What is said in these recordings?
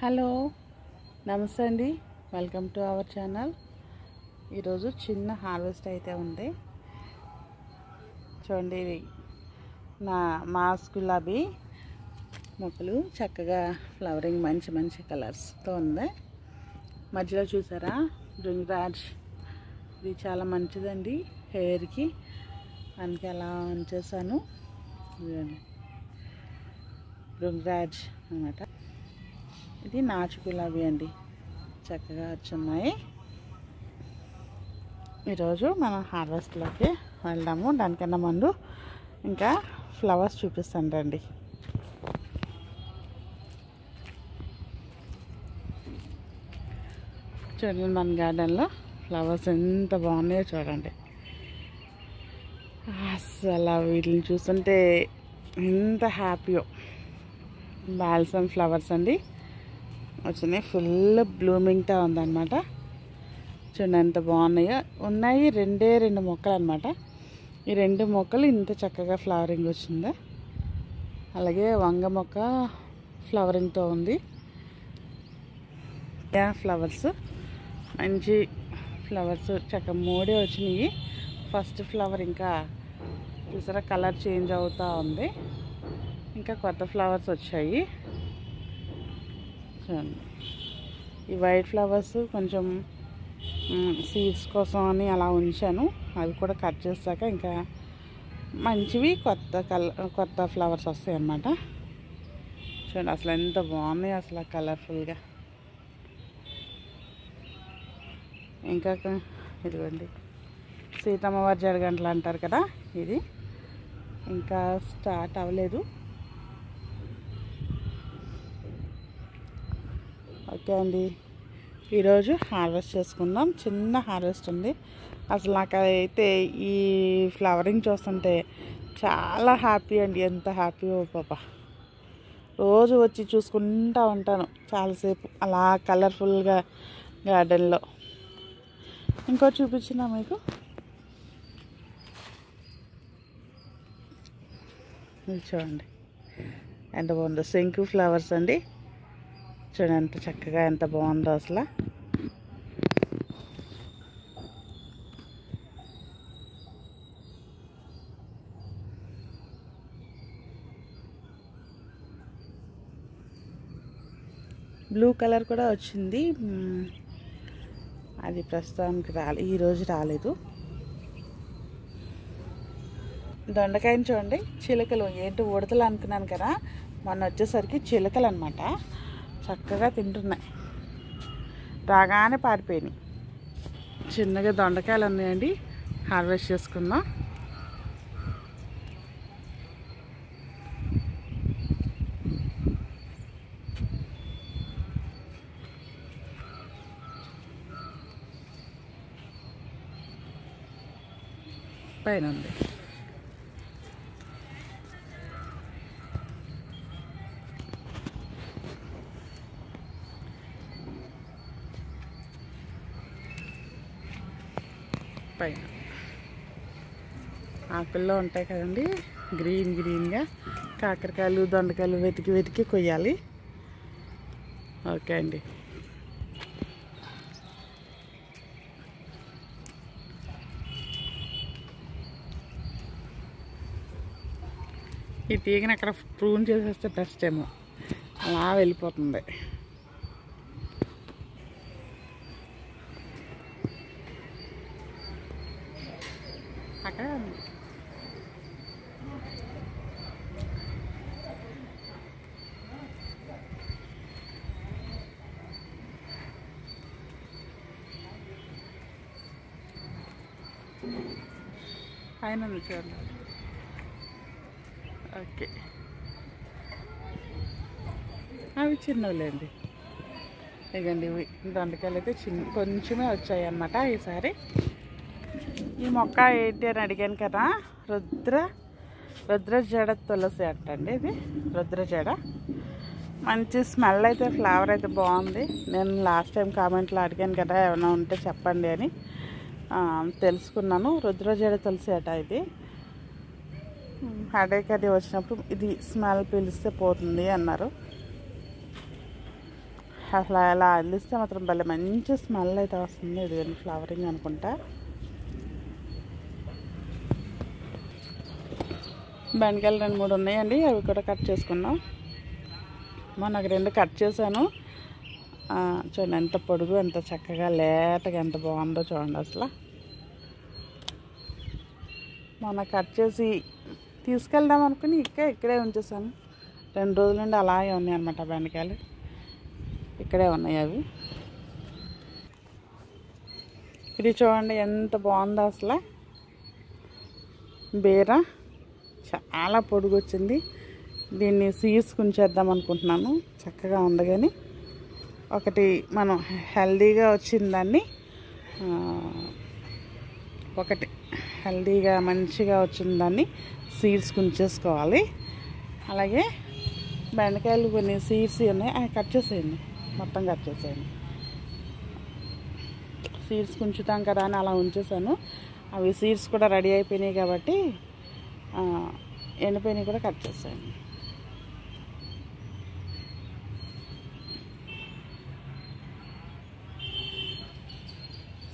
Hello నమస్తే అండి, welcome to our channel. ఈరోజు చిన్న హార్వెస్ట్ అయితే ఉంది. చూడండి, ఇవి నా మాస్ గులాబీ మొక్కలు చక్కగా ఫ్లవరింగ్ మంచి మంచి కలర్స్తో ఉంది. మధ్యలో చూసారా బృంగరాజ్, ఇది చాలా మంచిదండి హెయిర్కి, అందుకే అలా ఉంచేసాను. బృంగరాజ్ అన్నమాట. ఇది నాచు గులాబీ అండి, చక్కగా వచ్చున్నాయి. ఈరోజు మనం హార్వెస్ట్లోకి వెళ్దాము. దానికన్నా ముందు ఇంకా ఫ్లవర్స్ చూపిస్తాను రండి. చూడండి, మన గార్డెన్లో ఫ్లవర్స్ ఎంత బాగున్నాయో చూడండి. అసలు వీటిని చూస్తుంటే ఎంత హ్యాపీయో. బాల్సమ్ ఫ్లవర్స్ అండి వచ్చినాయి, ఫుల్ బ్లూమింగ్తో ఉందన్నమాట. చూడండి ఎంత బాగున్నాయో. ఉన్నాయి రెండు మొక్కలు అనమాట. ఈ రెండు మొక్కలు ఇంత చక్కగా ఫ్లవరింగ్ వచ్చింది. అలాగే వంగ మొక్క ఫ్లవరింగ్తో ఉంది. ఫ్లవర్స్ మంచి ఫ్లవర్స్ చక్కగా మూడే వచ్చినాయి. ఫస్ట్ ఫ్లవర్ ఇంకా చూసారా కలర్ చేంజ్ అవుతూ ఉంది. ఇంకా కొత్త ఫ్లవర్స్ వచ్చాయి. చూడండి, ఈ వైట్ ఫ్లవర్స్ కొంచెం సీడ్స్ కోసం అని అలా ఉంచాను. అవి కూడా కట్ చేశాక ఇంకా మంచివి కొత్త ఫ్లవర్స్ వస్తాయి అన్నమాట. చూడండి అసలు ఎంత బాగున్నాయి, అసలు కలర్ఫుల్గా. ఇంకా ఇదిగోండి సీతమ్మవారి జడగంటలు అంటారు కదా, ఇది ఇంకా స్టార్ట్ అవ్వలేదు. ఓకే అండి, ఈరోజు హార్వెస్ట్ చేసుకుందాం. చిన్న హార్వెస్ట్ ఉంది. అసలు నాకైతే ఈ ఫ్లవరింగ్ చూస్తుంటే చాలా హ్యాపీ అండి. ఎంత హ్యాపీయో పాప. రోజు వచ్చి చూసుకుంటూ ఉంటాను చాలాసేపు అలా కలర్ఫుల్గా గార్డెన్లో. ఇంకో చూపించిన మీకు, ఇది చూడండి ఎంత బాగుందో. శంకు ఫ్లవర్స్ అండి, చూడండి ఎంత చక్కగా ఎంత బాగుందో అసలు. బ్లూ కలర్ కూడా వచ్చింది, అది ప్రస్తుతానికి ఈరోజు రాలేదు. దొండకాయని చూడండి, చిలుకలు ఏంటి ఉడతలు అనుకున్నాను కదా, మొన్న వచ్చేసరికి చిలుకలు అనమాట. చక్కగా తింటున్నాయి, రాగానే పారిపోయినాయి. చిన్నగా దొండకాయలు ఉన్నాయండి, హార్వెస్ట్ చేసుకుందాం. పైన ఉంది. పైన ఆకుల్లో ఉంటాయి కదండి గ్రీన్గా, కాకరకాయలు దొండకాయలు వెతికి కొయ్యాలి. ఓకే అండి, ఈ తీగని అక్కడ ప్రూన్ చేసేస్తే బెస్ట్ ఏమో, అలా వెళ్ళిపోతుంది. అక్కడ పైన చూడండి. ఓకే, అవి చిన్నవిలేండి. ఇదండి దొండకాయలు అయితే కొంచెమే వచ్చాయి అన్నమాట ఈసారి. ఈ మొక్క ఏంటి అని అడిగాను కదా, రుద్ర జడ తులసి అంటండి. ఇది రుద్ర జడ, మంచి స్మెల్ అయితే, ఫ్లేవర్ అయితే బాగుంది. నేను లాస్ట్ టైం కామెంట్లో అడిగాను కదా ఏమైనా ఉంటే చెప్పండి అని, తెలుసుకున్నాను. రుద్ర జడ తులసి అట ఇది. హెడేక్ అది వచ్చినప్పుడు ఇది స్మెల్ పీలిస్తే పోతుంది అన్నారు. అసలు అలా అల్లిస్తే మాత్రం భలే మంచి స్మెల్ అయితే వస్తుంది. ఇది ఫ్లవరింగ్ అనుకుంటా. బెండకాయలు 2-3 ఉన్నాయండి, అవి కూడా కట్ చేసుకున్నాం. నాకు 2 కట్ చేశాను. చూడండి ఎంత పొడుగు, ఎంత చక్కగా లేతగా ఎంత బాగుందో చూడండి. అసలు కట్ చేసి తీసుకెళ్దాం అనుకుని ఇక్కడే ఉంచేసాను. 2 రోజుల నుండి అలాగే ఉన్నాయి అన్నమాట బెండకాయలు. ఇక్కడే ఉన్నాయి అవి. ఇది చూడండి ఎంత బాగుందో అసలు. బీర చాలా పొడుగు వచ్చింది. దీన్ని సీడ్స్ ఉంచేద్దాం అనుకుంటున్నాను. చక్కగా ఉంది, కానీ ఒకటి మనం హెల్దీగా వచ్చిన దాన్ని ఒకటి హెల్దీగా మంచిగా వచ్చిన దాన్ని సీడ్స్ ఉంచేసుకోవాలి. అలాగే బెండకాయలు కొన్ని సీడ్స్ ఉన్నాయి, అవి కట్ చేసేయండి, మొత్తం కట్ చేసేయండి. సీడ్స్ ఉంచుతాం కదా అని అలా ఉంచేసాను. అవి సీడ్స్ కూడా రెడీ అయిపోయినాయి కాబట్టి ఎండిపోయినాయి కూడా కట్ చేసేయండి.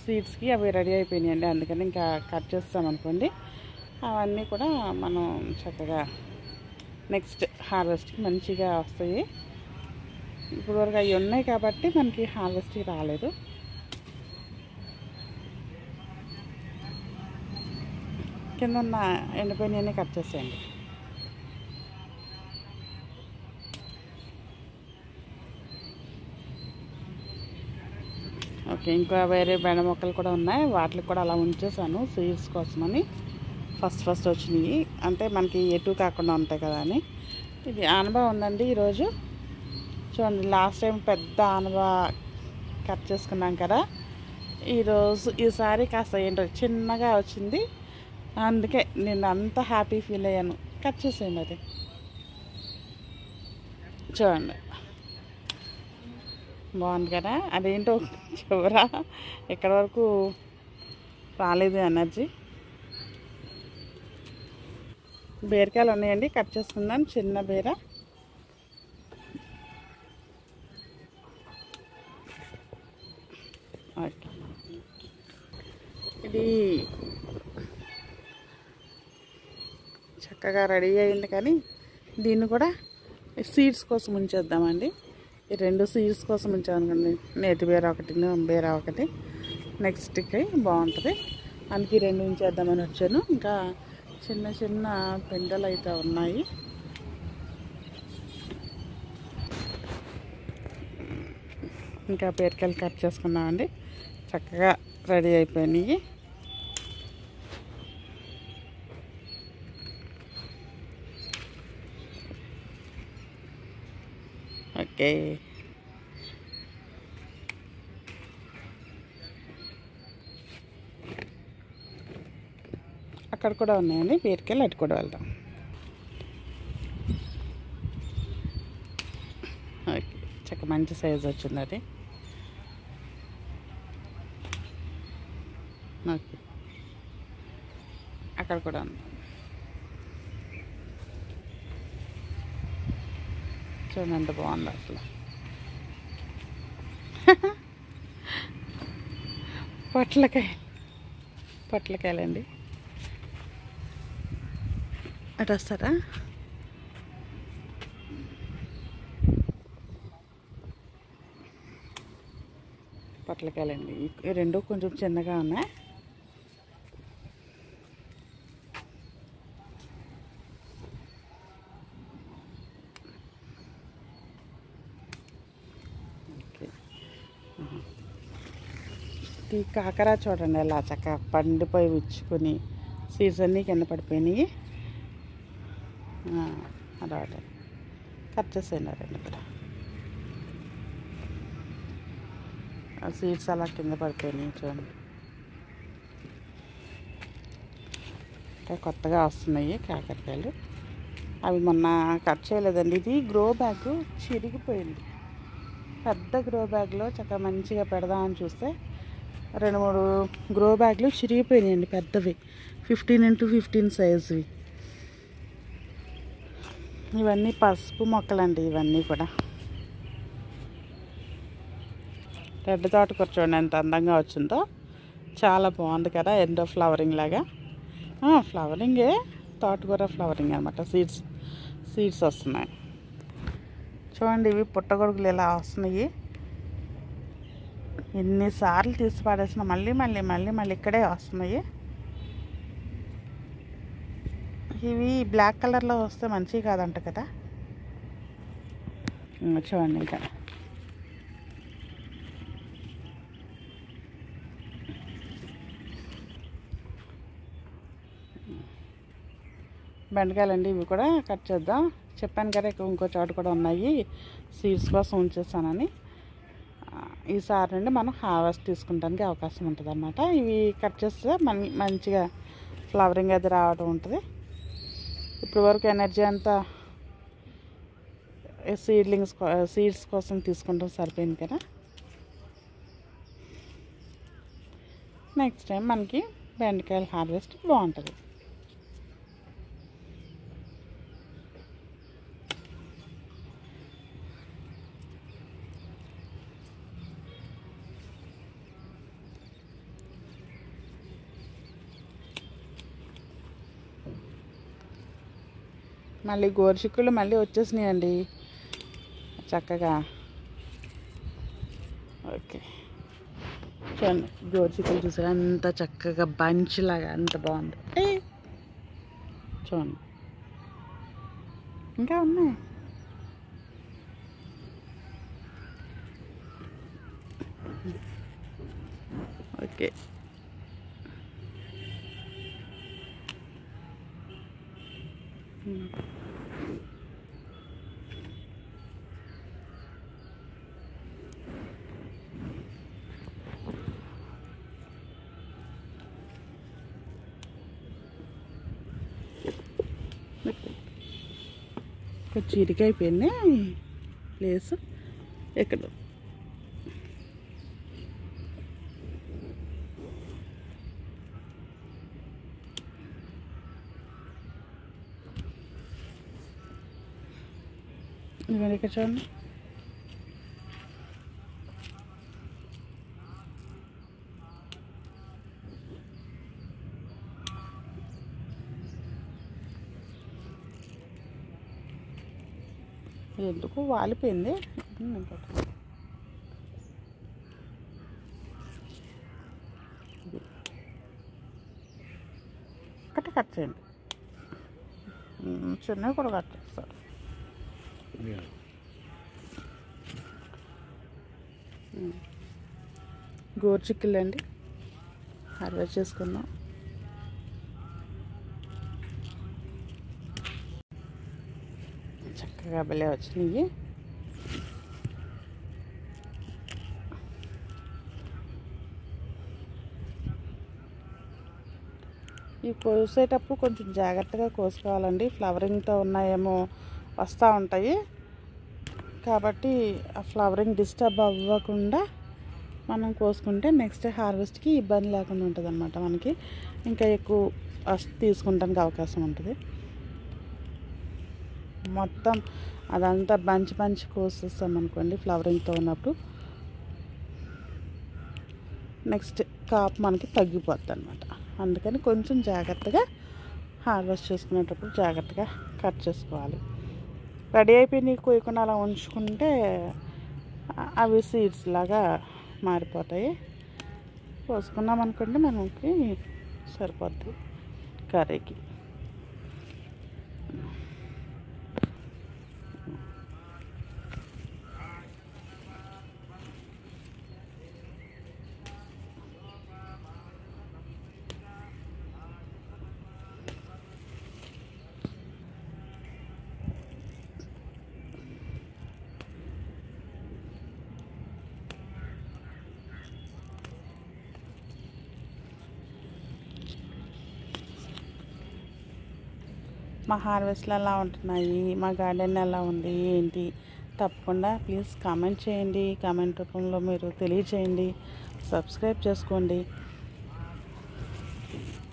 సీడ్స్కి అవి రెడీ అయిపోయినాయండి, అందుకని ఇంకా కట్ చేస్తామనుకోండి. అవన్నీ కూడా మనం చక్కగా నెక్స్ట్ హార్వెస్ట్కి మంచిగా వస్తాయి. ఇప్పుడు వరకు అవి ఉన్నాయి కాబట్టి మనకి హార్వెస్ట్కి రాలేదు. కింద ఉన్న ఎండిపోయినవన్నీ కట్ చేసేయండి. ఓకే, ఇంకా వేరే బెండ మొక్కలు కూడా ఉన్నాయి, వాటికి కూడా అలా ఉంచేసాను సీడ్స్ కోసమని. ఫస్ట్ వచ్చినాయి అంటే మనకి ఎటు కాకుండా ఉంటాయి కదా అని. ఇది ఆనబా ఉందండి ఈరోజు. చూడండి, లాస్ట్ టైం పెద్ద ఆనబా కట్ చేసుకున్నాం కదా, ఈసారి కాస్త ఏంటో చిన్నగా వచ్చింది. అందుకే నేను అంత హ్యాపీ ఫీల్ అయ్యాను. కట్ చేసేయండి. అది చూడండి బాగుంది కదా. అదేంటో చివర ఎక్కడి వరకు రాలేదు ఎనర్జీ. బీరకాయలు ఉన్నాయండి, కట్ చేసుకుందాం. చిన్న బీర, ఓకే. ఇది చక్కగా రెడీ అయింది, కానీ దీన్ని కూడా సీడ్స్ కోసం ఉంచేద్దామండి. ఈ 2 సీడ్స్ కోసం ఉంచామనుకోండి, నేతి బీర ఒకటి, బీర ఒకటి, నెక్స్ట్కి బాగుంటుంది. అందుకే 2 ఉంచేద్దామని వచ్చాను. ఇంకా చిన్న చిన్న పెండలు అయితే ఉన్నాయి. ఇంకా బీరకాయలు కట్ చేసుకున్నామండి, చక్కగా రెడీ అయిపోయినాయి. ఓకే, అక్కడ కూడా ఉన్నాయండి బీరకాయలు, అటు కూడా వెళ్దాం. ఓకే, చక్క మంచి సైజు వచ్చింది అది. ఓకే, అక్కడ కూడా ఉంది. చూడండి ఎంత బాగుంది అసలు. పొట్లకాయలండి. అటు వస్తారా? పొట్లకాయలండి. ఈ 2 కొంచెం చిన్నగా ఉన్నాయి. ఈ కాకర చూడండి ఎలా చక్కగా పండిపోయి విచ్చుకొని సీడ్స్ అన్నీ కింద పడిపోయినాయి. అలా కట్ చేసేయండి 2 కూడా. ఆ సీడ్స్ అలా కింద పడిపోయినాయి చూడండి. ఇంకా కొత్తగా వస్తున్నాయి కాకరకాయలు. అవి మొన్న కట్ చేయలేదండి. ఇది గ్రో బ్యాగ్ చిరిగిపోయింది. పెద్ద గ్రో బ్యాగ్లో చక్కగా మంచిగా పెడదామని చూస్తే 2-3 గ్రో బ్యాగ్లు చిరిగిపోయినాయండి, పెద్దవి, 15x15 సైజువి. ఇవన్నీ పసుపు మొక్కలండి, ఇవన్నీ కూడా రెడ్ తోటకూర చూడండి ఎంత అందంగా వచ్చిందో. చాలా బాగుంది కదా, ఎంతో ఫ్లవరింగ్ లాగా. ఫ్లవరింగే, తోటకూర ఫ్లవరింగ్ అనమాట. సీడ్స్ వస్తున్నాయి చూడండి. ఇవి పుట్టగొడుగులు ఇలా వస్తున్నాయి. ఎన్నిసార్లు తీసి పడేసిన మళ్ళీ మళ్ళీ మళ్ళీ మళ్ళీ ఇక్కడే వస్తున్నాయి. ఇవి బ్లాక్ కలర్లో వస్తే మంచివి కాదంట కదా. చూడండి ఇంకా బెండకాయలండి. ఇవి కూడా కట్ చేద్దాం. చెప్పాను కదా ఇంకో చోట కూడా ఉన్నాయి, సీడ్స్ కోసం ఉంచేస్తానని. ఈసారి నుండి మనం హార్వెస్ట్ తీసుకుంటానికి అవకాశం ఉంటుంది అన్నమాట. ఇవి కట్ చేస్తే మంచిగా ఫ్లవరింగ్ అది రావడం ఉంటుంది. ఇప్పటి వరకు ఎనర్జీ అంతా సీడ్స్ కోసం తీసుకుంటాం సరిపోయింది కదా. నెక్స్ట్ టైం మనకి బెండకాయల హార్వెస్ట్ బాగుంటుంది. మళ్ళీ గోరుచిక్కుళ్ళు మళ్ళీ వచ్చేసినాయండి చక్కగా. ఓకే చూడండి, గోరుచిక్కులు చూసారా అంత చక్కగా బంచ్ లాగా అంత బాగుంది. చూడండి ఇంకా ఉన్నాయి. ఓకే కొంచెం ఇరికైపోయింది ప్లేస్ ఎక్కడ. ఇవన్నీ ఇక్కడ చూడండి. ఎందుకు వాలిపోయింది. ఒకటి కట్ చేయండి, చిన్నవి కూడా కట్ చేస్తారు. గోరుచిక్కులు అండి హార్వెస్ట్ చేసుకుందాం. చక్కగా భలే వచ్చినాయి. ఇవి కోసేటప్పుడు కొంచెం జాగ్రత్తగా కోసుకోవాలండి. ఫ్లవరింగ్తో ఉన్నాయేమో వస్తూ ఉంటాయి కాబట్టి ఆ ఫ్లవరింగ్ డిస్టర్బ్ అవ్వకుండా మనం కోసుకుంటే నెక్స్ట్ హార్వెస్ట్కి ఇబ్బంది లేకుండా ఉంటుంది అన్నమాట. మనకి ఇంకా ఎక్కువ తీసుకుంటానికి అవకాశం ఉంటుంది. మొత్తం అదంతా బంచ్ కోసేస్తాం అనుకోండి ఫ్లవరింగ్తో ఉన్నప్పుడు, నెక్స్ట్ కాపు మనకి తగ్గిపోద్ది అనమాట. అందుకని కొంచెం జాగ్రత్తగా హార్వెస్ట్ చేసుకునేటప్పుడు జాగ్రత్తగా కట్ చేసుకోవాలి. రెడీ అయిపోయి కోయకుండా అలా ఉంచుకుంటే అవి సీడ్స్ లాగా మారిపోతాయి. కోసుకున్నాం అనుకోండి మనకి సరిపోద్ది కర్రీకి. మా హార్వెస్ట్లు ఎలా ఉంటున్నాయి, మా గార్డెన్ ఎలా ఉంది ఏంటి, తప్పకుండా ప్లీజ్ కామెంట్ చేయండి. కామెంట్ రూపంలో మీరు తెలియచేయండి. సబ్స్క్రైబ్ చేసుకోండి.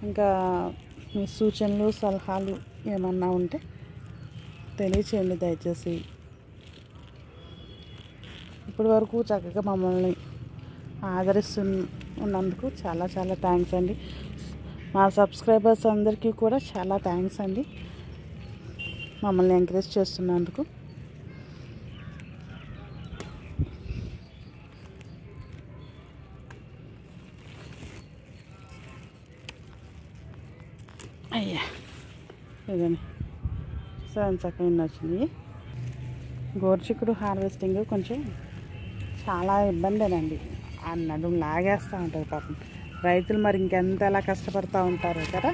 ఇంకా మీ సూచనలు సలహాలు ఏమన్నా ఉంటే తెలియచేయండి దయచేసి. ఇప్పటి వరకు చక్కగా మమ్మల్ని ఆదరిస్తున్నందుకు చాలా చాలా థ్యాంక్స్ అండి. మా సబ్స్క్రైబర్స్ అందరికీ కూడా చాలా థ్యాంక్స్ అండి, మమ్మల్ని ఎంకరేజ్ చేస్తున్నందుకు. అయ్యా ఇదండి, చక్కగా వచ్చింది. గోరుచిక్కుడు హార్వెస్టింగ్ కొంచెం చాలా ఇబ్బందేనండి. ఆ నడుము లాగేస్తూ ఉంటుంది పాపం రైతులు. మరి ఇంకెంత ఎలా కష్టపడుతూ ఉంటారు కదా.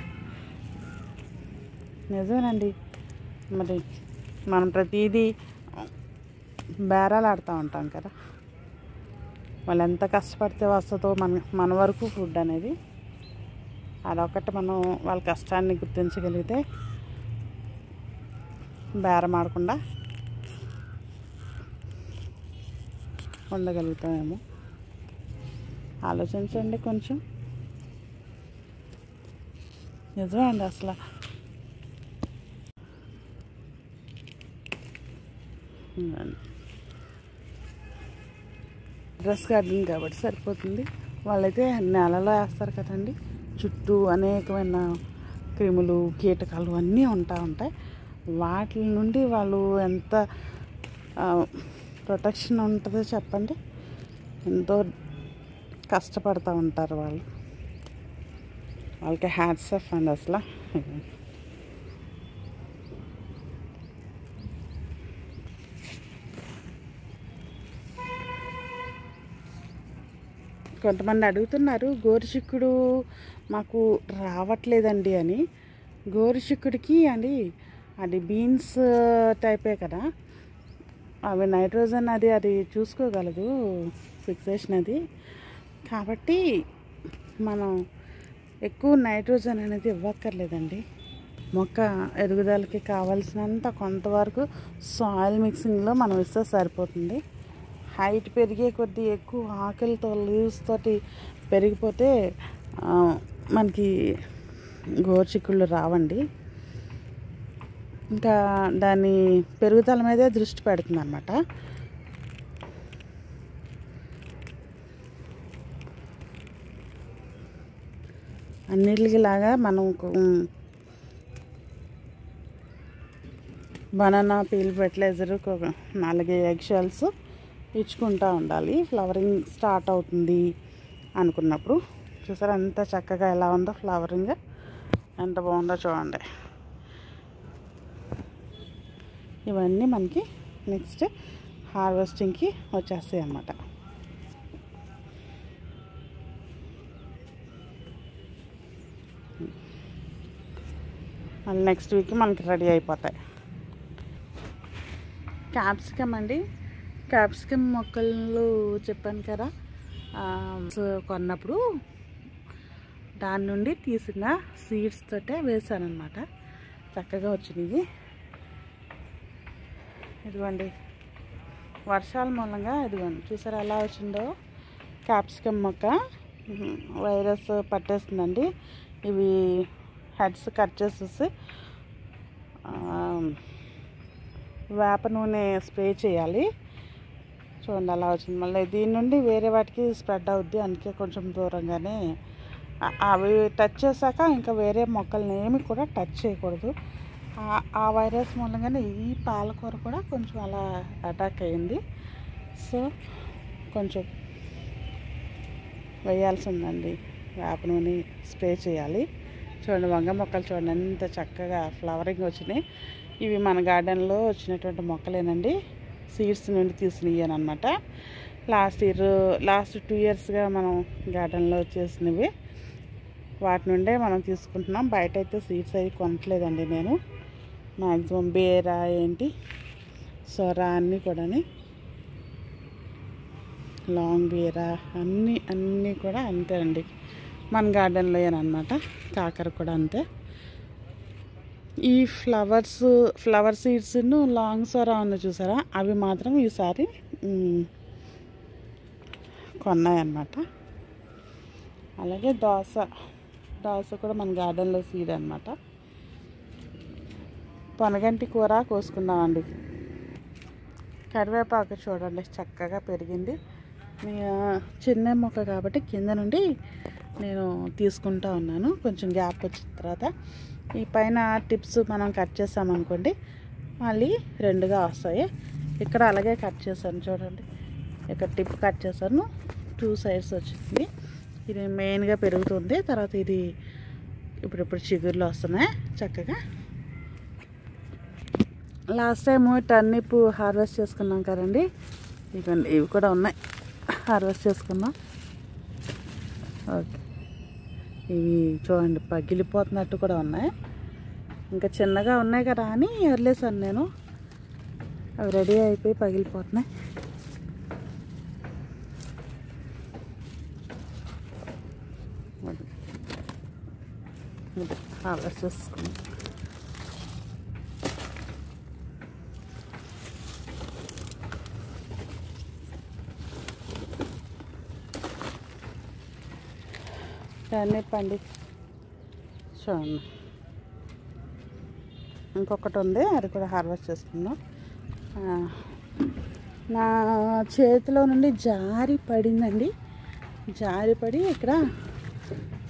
నిజమేనండి, మరి మనం ప్రతిదీ బేరాలు ఆడుతూ ఉంటాం కదా. వాళ్ళు ఎంత కష్టపడితే వస్తుందో మన వరకు ఫుడ్ అనేది. అదొకటి మనం వాళ్ళ కష్టాన్ని గుర్తించగలిగితే బేరం ఆడకుండా ఉండగలుగుతామేమో. ఆలోచించండి కొంచెం. నిజమే అండి, అసలు డ్రెస్ గార్డెన్ కాబట్టి సరిపోతుంది. వాళ్ళైతే నేలలో వేస్తారు కదండి, చుట్టూ అనేకమైన క్రిములు కీటకాలు అన్నీ ఉంటాయి. వాటి నుండి వాళ్ళు ఎంత ప్రొటెక్షన్ ఉంటుందో చెప్పండి. ఎంతో కష్టపడుతూ ఉంటారు వాళ్ళు. వాళ్ళకి హ్యాట్స్ ఆఫ్ అండి అసలు. కొంతమంది అడుగుతున్నారు గోరుచిక్కుడు మాకు రావట్లేదండి అని. గోరుచిక్కుడికి అండి అది బీన్స్ టైపే కదా, అవి నైట్రోజన్ అది చూసుకోగలదు, ఫిక్సేషన్ అది. కాబట్టి మనం ఎక్కువ నైట్రోజన్ అనేది ఇవ్వక్కర్లేదండి. మొక్క ఎదుగుదలకి కావాల్సినంత కొంతవరకు సాయిల్ మిక్సింగ్లో మనం ఇస్తే సరిపోతుంది. హైట్ పెరిగే కొద్దీ ఎక్కువ ఆకులతో లీవ్స్ తోటి పెరిగిపోతే మనకి గోరుచిక్కుళ్ళు రావండి. ఇంకా దాని పెరుగుదల మీదే దృష్టి పెడుతుంది అన్నమాట. అన్నిటికి లాగా మనం banana peel fertiliser 4 egg shells ఇచ్చుకుంటూ ఉండాలి ఫ్లవరింగ్ స్టార్ట్ అవుతుంది అనుకున్నప్పుడు. చూసారా ఎంత చక్కగా ఎలా ఉందో ఫ్లవరింగ్, ఎంత బాగుందో చూడండి. ఇవన్నీ మనకి నెక్స్ట్ హార్వెస్టింగ్కి వచ్చేస్తాయి అన్నమాట. మళ్ళీ నెక్స్ట్ వీక్ మనకి రెడీ అయిపోతాయి. క్యాప్సికమ్ అండి, క్యాప్సికమ్ మొక్కలు చెప్పాను కదా, కొన్నప్పుడు దాని నుండి తీసిన సీడ్స్ తోటే వేసాను అనమాట. చక్కగా వచ్చినాయి. ఇదిగోండి వర్షాల మూలంగా ఇదిగోండి చూసారా ఎలా వచ్చిందో క్యాప్సికమ్ మొక్క. వైరస్ పట్టేస్తుందండి. ఇవి హెడ్స్ కట్ చేసేసి వేప నూనె స్ప్రే చేయాలి. చూడండి అలా వచ్చింది. మళ్ళీ దీని నుండి వేరే వాటికి స్ప్రెడ్ అవుద్ది, అందుకే కొంచెం దూరంగానే అవి టచ్ చేశాక ఇంకా వేరే మొక్కల్ని ఏమి కూడా టచ్ చేయకూడదు. ఆ వైరస్ మూలంగానే ఈ పాలకూర కూడా కొంచెం అలా అటాక్ అయింది. సో కొంచెం వేయాల్సిందండి, వేప నూనె స్ప్రే చేయాలి. చూడండి వంగ మొక్కలు చూడండి ఎంత చక్కగా ఫ్లవరింగ్ వచ్చినాయి. ఇవి మన గార్డెన్లో వచ్చినటువంటి మొక్కలేనండి, సీడ్స్ నుండి తీసినవి అనమాట. లాస్ట్ 2 ఇయర్స్గా మనం గార్డెన్లో వచ్చేసినవి, వాటి నుండే మనం తీసుకుంటున్నాం. బయట అయితే సీడ్స్ అవి కొనట్లేదండి నేను. మ్యాక్సిమం బేరా సొర అన్నీ కూడా, లాంగ్ బేరా అన్నీ కూడా అంతే అండి మన గార్డెన్లో అనమాట. కాకర కూడా అంతే. ఈ ఫ్లవర్ సీడ్స్ను లాంగ్ సొర ఉంది చూసారా, అవి మాత్రం ఈసారి కొన్నాయన్నమాట. అలాగే దోస కూడా మన గార్డెన్లో సీడ్ అనమాట. పొనగంటి కూర కోసుకున్నామండి. కరివేపాకు చూడండి చక్కగా పెరిగింది. చిన్న మొక్క కాబట్టి కింద నుండి నేను తీసుకుంటా ఉన్నాను. కొంచెం గ్యాప్ వచ్చిన తర్వాత ఈ పైన టిప్స్ మనం కట్ చేసామనుకోండి మళ్ళీ రెండుగా వస్తాయి. ఇక్కడ అలాగే కట్ చేశాను చూడండి. ఇక్కడ టిప్ కట్ చేశాను, 2 సైడ్స్ వచ్చింది. ఇది మెయిన్గా పెరుగుతుంది. తర్వాత ఇది ఇప్పుడు చిగుర్లు వస్తున్నాయి చక్కగా. లాస్ట్ టైము టర్నిప్ హార్వెస్ట్ చేసుకున్నాం కదండి, ఇవ్వండి ఇవి కూడా ఉన్నాయి, హార్వెస్ట్ చేసుకున్నాం. ఓకే, ఇవి చూడండి పగిలిపోతున్నట్టు కూడా ఉన్నాయి. ఇంకా చిన్నగా ఉన్నాయి కదా అని వదిలేసాను నేను. అవి రెడీ అయిపోయి పగిలిపోతున్నాయి. హార్వెస్ట్ చేసుకున్నాం. టర్నిప్ అండి చూడండి, ఇంకొకటి ఉంది, అది కూడా హార్వెస్ట్ చేసుకుందాం. నా చేతిలో నుండి జారి పడిందండి. జారి పడి ఇక్కడ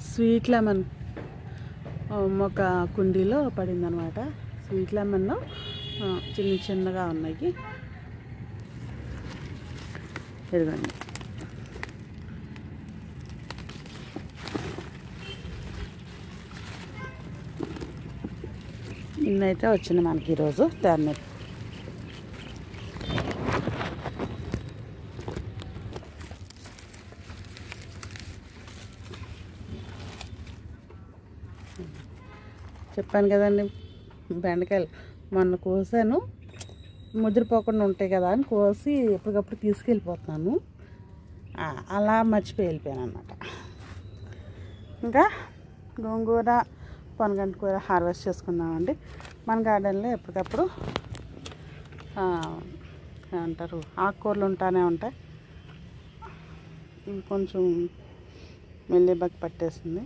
స్వీట్ లెమన్ ఒక కుండీలో పడిందనమాట. స్వీట్ లెమన్లో చిన్నగా ఉన్నాయి. ఇదిగోండి, ఇన్నైతే వచ్చింది మనకి ఈరోజు టర్నిప్. చెప్పాను కదండి, బెండకాయలు మొన్న కోసాను, ముదిరిపోకుండా ఉంటాయి కదా అని కోసి ఎప్పటికప్పుడు తీసుకెళ్ళిపోతున్నాను. అలా మర్చిపోయి వెళ్ళిపోయాను అన్నమాట. ఇంకా గోంగూర, పొనగంటి కూర హార్వెస్ట్ చేసుకున్నామండి. మన గార్డెన్లో ఎప్పటికప్పుడు ఏమంటారు ఆకుకూరలు ఉంటానే ఉంటాయి. ఇవి కొంచెం మెల్లిబగ్ పట్టేసింది.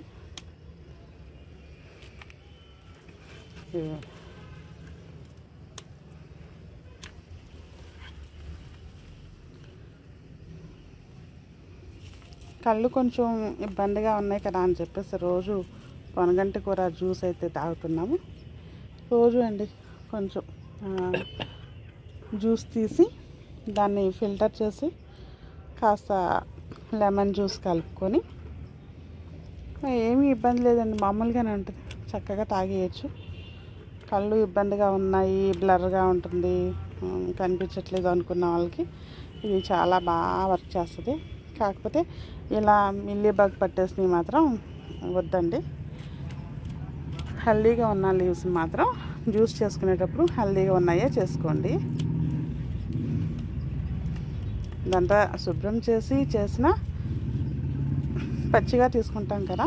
కళ్ళు కొంచెం ఇబ్బందిగా ఉన్నాయి కదా అని చెప్పేసి రోజు పొనగంటి కూర జ్యూస్ అయితే తాగుతున్నాము. రోజు అండి కొంచెం జ్యూస్ తీసి దాన్ని ఫిల్టర్ చేసి కాస్త లెమన్ జ్యూస్ కలుపుకొని, ఏమీ ఇబ్బంది లేదండి, మామూలుగానే ఉంటుంది, చక్కగా తాగేయచ్చు. కళ్ళు ఇబ్బందిగా ఉన్నాయి, బ్లర్గా ఉంటుంది, కనిపించట్లేదు అనుకున్న వాళ్ళకి ఇది చాలా బాగా వర్క్ చేస్తుంది. కాకపోతే ఇలా మిల్లీబగ్ పట్టేసినవి మాత్రం వద్దండి. హెల్దీగా ఉన్న లీవ్స్ మాత్రం జ్యూస్ చేసుకునేటప్పుడు హెల్దీగా ఉన్నాయే చేసుకోండి. ఇదంతా శుభ్రం చేసిన పచ్చిగా తీసుకుంటాం కదా,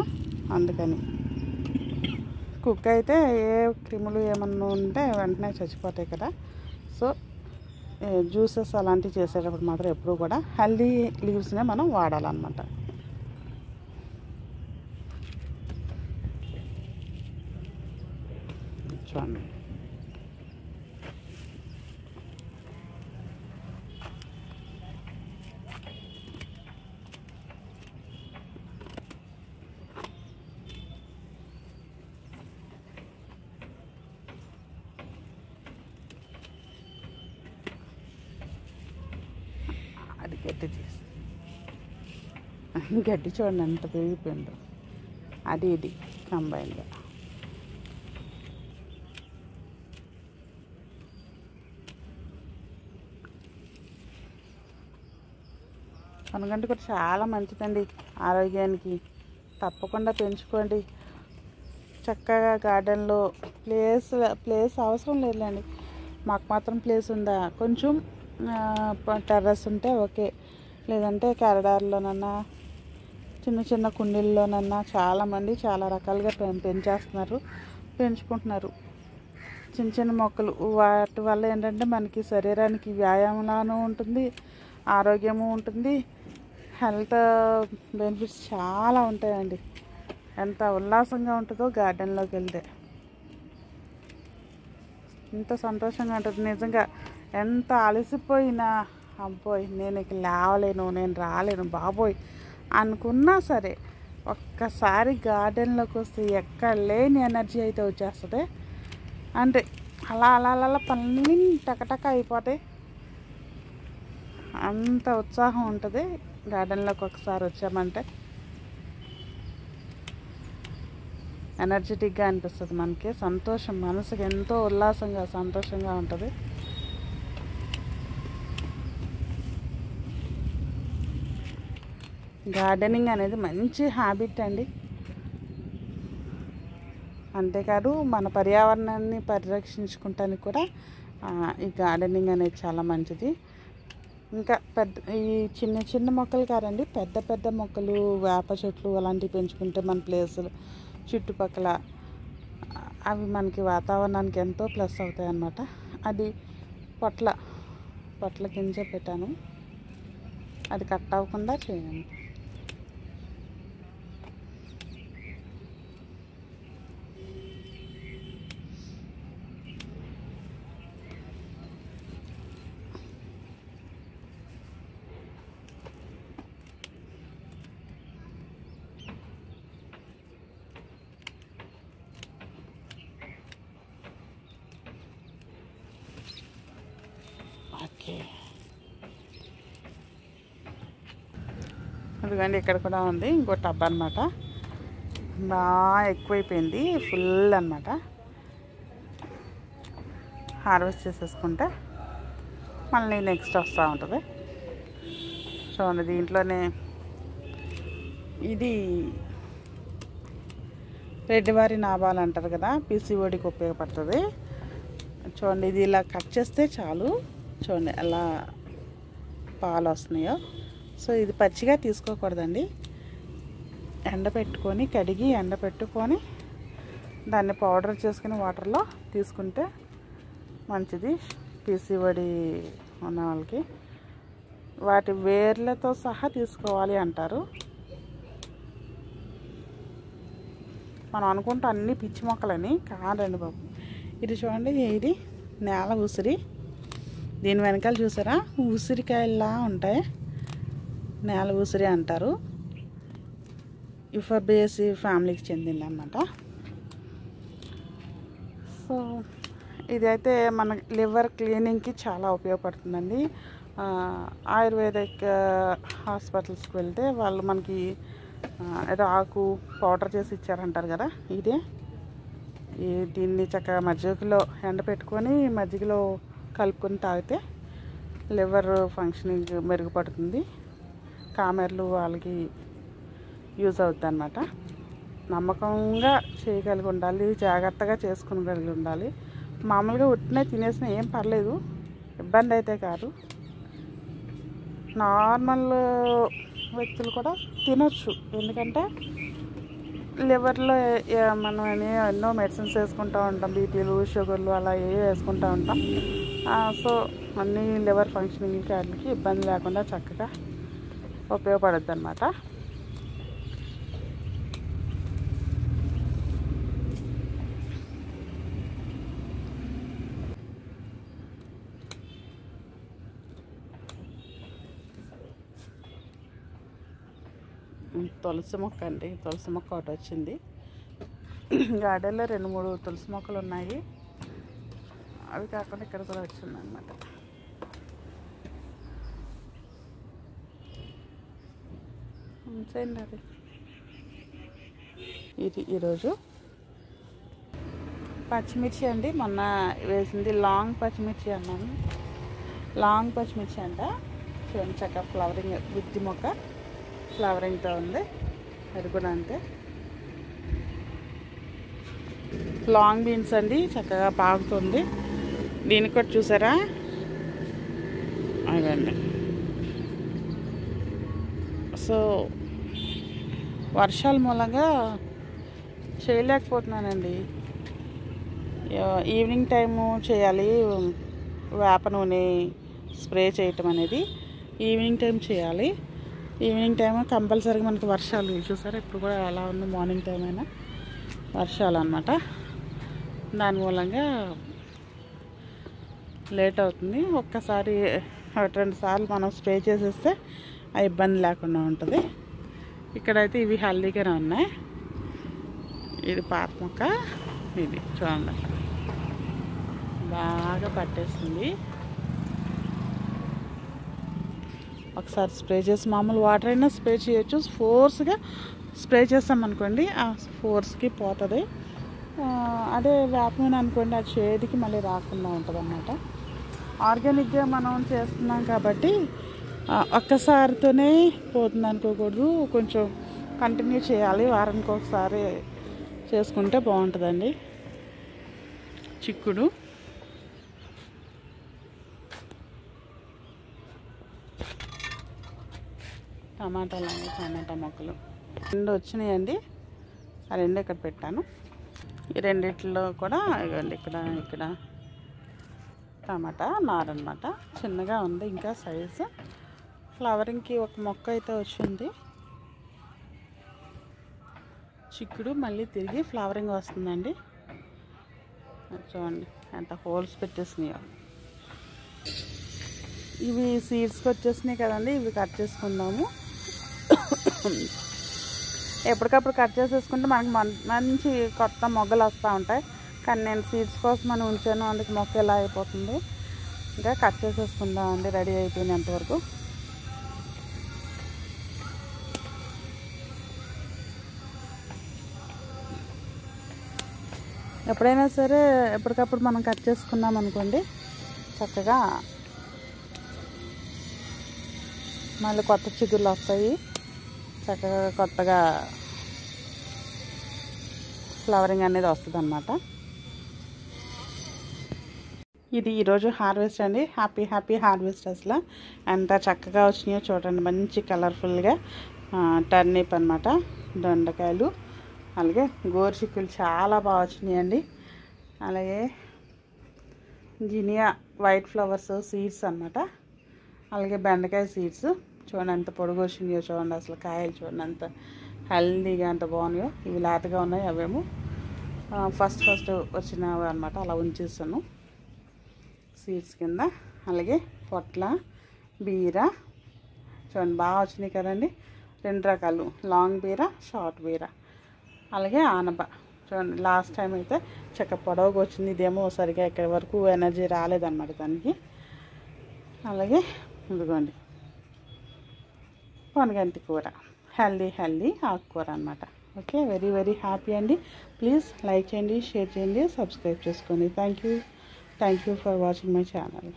అందుకని. కుక్ అయితే ఏ క్రిములు ఏమన్నా ఉంటే వెంటనే చచ్చిపోతాయి కదా. సో జ్యూసెస్ అలాంటివి చేసేటప్పుడు మాత్రం ఎప్పుడు కూడా హెల్దీ లీవ్స్నే మనం వాడాలన్నమాట. చూడండి, అది గడ్డి తీసి గడ్డి చూడండి ఎంత పెరిగిపోయిందో, అది ఇది కంబైన్గా. పొనగంటి కూడా చాలా మంచిదండి ఆరోగ్యానికి, తప్పకుండా పెంచుకోండి. చక్కగా గార్డెన్లో ప్లేస్ అవసరం లేదులేండి, మాకు మాత్రం ప్లేస్ ఉందా, కొంచెం టెర్రస్ ఉంటే ఓకే, లేదంటే కారిడార్లోనన్నా చిన్న కుండీల్లోనన్నా చాలామంది చాలా రకాలుగా పెంచుకుంటున్నారు చిన్న మొక్కలు. వాటి వల్ల ఏంటంటే మనకి శరీరానికి వ్యాయామంలాను ఉంటుంది, ఆరోగ్యము ఉంటుంది, హెల్త్ బెనిఫిట్స్ చాలా ఉంటాయండి. ఎంత ఉల్లాసంగా ఉంటుందో గార్డెన్లోకి వెళ్తే, ఎంత సంతోషంగా ఉంటుంది నిజంగా. ఎంత అలసిపోయినా అబ్బోయ్ నేను ఇక లేవలేను, నేను రాలేను బాబోయ్ అనుకున్నా సరే ఒక్కసారి గార్డెన్లోకి వస్తే ఎక్కడ లేని ఎనర్జీ అయితే వచ్చేస్తుంది. అంటే అలా అలా అలా పనులు టకటక అయిపోతాయి. అంత ఉత్సాహం ఉంటుంది గార్డెన్లోకి ఒకసారి వచ్చామంటే. ఎనర్జెటిక్గా అనిపిస్తుంది మనకి, సంతోషం, మనసుకి ఎంతో ఉల్లాసంగా సంతోషంగా ఉంటుంది. గార్డెనింగ్ అనేది మంచి హ్యాబిట్ అండి. అంతేకాదు మన పర్యావరణాన్ని పరిరక్షించుకుంటానికి కూడా ఈ గార్డెనింగ్ అనేది చాలా మంచిది. ఇంకా ఈ చిన్న చిన్న మొక్కలు కాదండి, పెద్ద పెద్ద మొక్కలు, వేప చెట్లు అలాంటివి పెంచుకుంటే మన ప్లేసులు చుట్టుపక్కల అవి మనకి వాతావరణానికి ఎంతో ప్లస్ అవుతాయి అన్నమాట. అది పొట్ల గింజ పెట్టాను, అది కట్ అవ్వకుండా చేయండి. ఓకే, ఎందుకంటే ఇక్కడ కూడా ఉంది ఇంకో టబ్ అనమాట. బాగా ఎక్కువైపోయింది, ఫుల్ అనమాట. హార్వెస్ట్ చేసేసుకుంటే మళ్ళీ నెక్స్ట్ వస్తూ ఉంటుంది. చూడండి దీంట్లోనే ఇది రెడ్డివారి నాబాలు అంటారు కదా, పీసీఓడికి ఉపయోగపడుతుంది. చూడండి ఇది ఇలా కట్ చేస్తే చాలు, చూడండి ఎలా పాలు వస్తున్నాయో. సో ఇది పచ్చిగా తీసుకోకూడదండి, ఎండపెట్టుకొని కడిగి ఎండపెట్టుకొని దాన్ని పౌడర్ చేసుకుని వాటర్లో తీసుకుంటే మంచిది పీసీఓడి ఉన్న వాళ్ళకి. వాటి వేర్లతో సహా తీసుకోవాలి అంటారు. మనం అనుకుంటాం అన్ని పిచ్చి మొక్కలని, కాదండి బాబు. ఇది చూడండి, ఇది నేల ఉసిరి. దీని వెనకాల చూసారా ఉసిరికాయల్లా ఉంటాయి, నేల ఉసిరి అంటారు. యుఫర్బేసి ఫ్యామిలీకి చెందింది అన్నమాట. సో ఇదైతే మన లివర్ క్లీనింగ్కి చాలా ఉపయోగపడుతుందండి. ఆయుర్వేదిక్ హాస్పిటల్స్కి వెళ్తే వాళ్ళు మనకి రాకు పౌడర్ చేసి ఇచ్చారంటారు కదా, ఇదే. దీన్ని చక్కగా మజ్జిగలో ఎండపెట్టుకొని మజ్జిగలో కలుపుకొని తాగితే లివర్ ఫంక్షనింగ్ మెరుగుపడుతుంది. కామెర్లు వాళ్ళకి యూజ్ అవుతుంది అన్నమాట. నమ్మకంగా చేయగలిగి ఉండాలి, జాగ్రత్తగా చేసుకోగలిగి ఉండాలి. మామూలుగా ఉట్టినే తినేసిన ఏం పర్లేదు, ఇబ్బంది అయితే కాదు. నార్మల్ వ్యక్తులు కూడా తినొచ్చు, ఎందుకంటే లివర్లో మనం ఎన్నో మెడిసిన్స్ వేసుకుంటూ ఉంటాం, బీపీలు షుగర్లు అలా వేసుకుంటూ ఉంటాం. సో అన్ని లివర్ ఫంక్షనింగ్కి వాటికి ఇబ్బంది లేకుండా చక్కగా ఉపయోగపడుద్ది అన్నమాట. తులసి మొక్క అండి, తులసి మొక్క ఒకటి వచ్చింది. గార్డెన్లో 2-3 తులసి మొక్కలు ఉన్నాయి, అవి కాకుండా ఇక్కడ కూడా వచ్చింది అన్నమాట. ఉంచండి అది. ఇది ఈరోజు పచ్చిమిర్చి అండి, మొన్న వేసింది లాంగ్ పచ్చిమిర్చి అన్నాను. లాంగ్ పచ్చిమిర్చి అంట. చూడండి చక్కగా ఫ్లవరింగ్, గుత్తి మొక్క ఫ్లవరింగ్తో ఉంది. అది కూడా అంతే. లాంగ్ బీన్స్ అండి, చక్కగా పాకుతుంది. దీనికి కూడా చూసారా అదండి. సో వర్షాల మూలంగా చేయలేకపోతున్నానండి. ఈవినింగ్ టైము చేయాలి, వేప నూనె స్ప్రే చేయటం అనేది ఈవినింగ్ టైం చేయాలి. ఈవినింగ్ టైం కంపల్సరీగా మనకి వర్షాలు చూసారా, ఇప్పుడు కూడా ఎలా ఉంది, మార్నింగ్ టైం అయినా వర్షాలు అన్నమాట. దాని మూలంగా లేట్ అవుతుంది. ఒక్కసారి 2 సార్లు మనం స్ప్రే చేసేస్తే ఆ ఇబ్బంది లేకుండా ఉంటుంది. ఇక్కడైతే ఇవి హెల్దీగానే ఉన్నాయి. ఇది పాత మొక్క, ఇది చూడండి బాగా పట్టేస్తుంది. ఒకసారి స్ప్రే చేసి మామూలు వాటర్ అయినా స్ప్రే చేయొచ్చు. ఫోర్స్గా స్ప్రే చేస్తామనుకోండి ఆ ఫోర్స్కి పోతుంది. అదే వేప నూనె అనుకోండి ఆ చేతికి మళ్ళీ రాకుండా ఉంటుంది అన్నమాట. ఆర్గానిక్గా మనం చేస్తున్నాం కాబట్టి ఒక్కసారితోనే పోతుంది అనుకోకూడదు. కొంచెం కంటిన్యూ చేయాలి. వారానికి ఒకసారి చేసుకుంటే బాగుంటుందండి. చిక్కుడు టమాటా మొక్కలు 2 వచ్చినాయండి. ఆ 2 ఇక్కడ పెట్టాను. ఈ రెండిట్లో కూడా ఇవ్వండి. ఇక్కడ టమాటా నారనమాట, చిన్నగా ఉంది ఇంకా సైజు. ఫ్లవరింగ్కి ఒక మొక్క అయితే వచ్చింది. చిక్కుడు మళ్ళీ తిరిగి ఫ్లవరింగ్ వస్తుందండి. చూడండి ఎంత హోల్స్ పెట్టేసినాయో. ఇవి సీడ్స్కి వచ్చేసినాయి కదండి. ఇవి కట్ చేసుకుందాము. ఎప్పటికప్పుడు కట్ చేసేసుకుంటే మనకి మంచి కొత్త మొగ్గలు వస్తూ ఉంటాయి. కానీ నేను సీడ్స్ కోసం అని ఉంచాను, అందుకు మొక్క ఎలా అయిపోతుంది. ఇంకా కట్ చేసేసుకుందామండి రెడీ అయిపోయింది అంతవరకు. ఎప్పుడైనా సరే ఎప్పటికప్పుడు మనం కట్ చేసుకున్నాం అనుకోండి చక్కగా మళ్ళీ కొత్త చిగుర్లు వస్తాయి. చక్కగా కొత్తగా ఫ్లవరింగ్ అనేది వస్తుంది అన్నమాట. ఇది ఈరోజు హార్వెస్ట్ అండి. Happy harvest. అసలు ఎంత చక్కగా వచ్చినాయో చూడండి. మంచి కలర్ఫుల్గా టర్నిప్ అన్నమాట, దొండకాయలు, అలాగే గోరుచిక్కులు చాలా బాగా వచ్చినాయండి. అలాగే జినియా వైట్ ఫ్లవర్స్ సీడ్స్ అన్నమాట. అలాగే బెండకాయ సీడ్స్ చూడండి ఎంత పొడుగు వచ్చినాయో చూడండి. అసలు కాయలు చూడండి ఎంత హెల్దీగా ఎంత బాగున్నాయో. ఇవి లేతగా ఉన్నాయి, అవేమో ఫస్ట్ వచ్చినవి అనమాట. అలా ఉంచేస్తాను సీడ్స్ కింద. అలాగే పొట్ల బీర చూడండి బాగా వచ్చినాయి కదండి. 2 రకాలు, లాంగ్ బీర, షార్ట్ బీర. అలాగే ఆనప చూడండి. లాస్ట్ టైం అయితే చక్క పొడవుగా వచ్చింది. ఇదేమో సరిగా ఇక్కడి వరకు ఎనర్జీ రాలేదన్నమాట దానికి. అలాగే ఇదిగోండి పొనగంటి కూర, హెల్దీ ఆకుకూర అనమాట. ఓకే, వెరీ హ్యాపీ అండి. ప్లీజ్ లైక్ చేయండి, షేర్ చేయండి, సబ్స్క్రైబ్ చేసుకోండి. Thank you for watching my channel.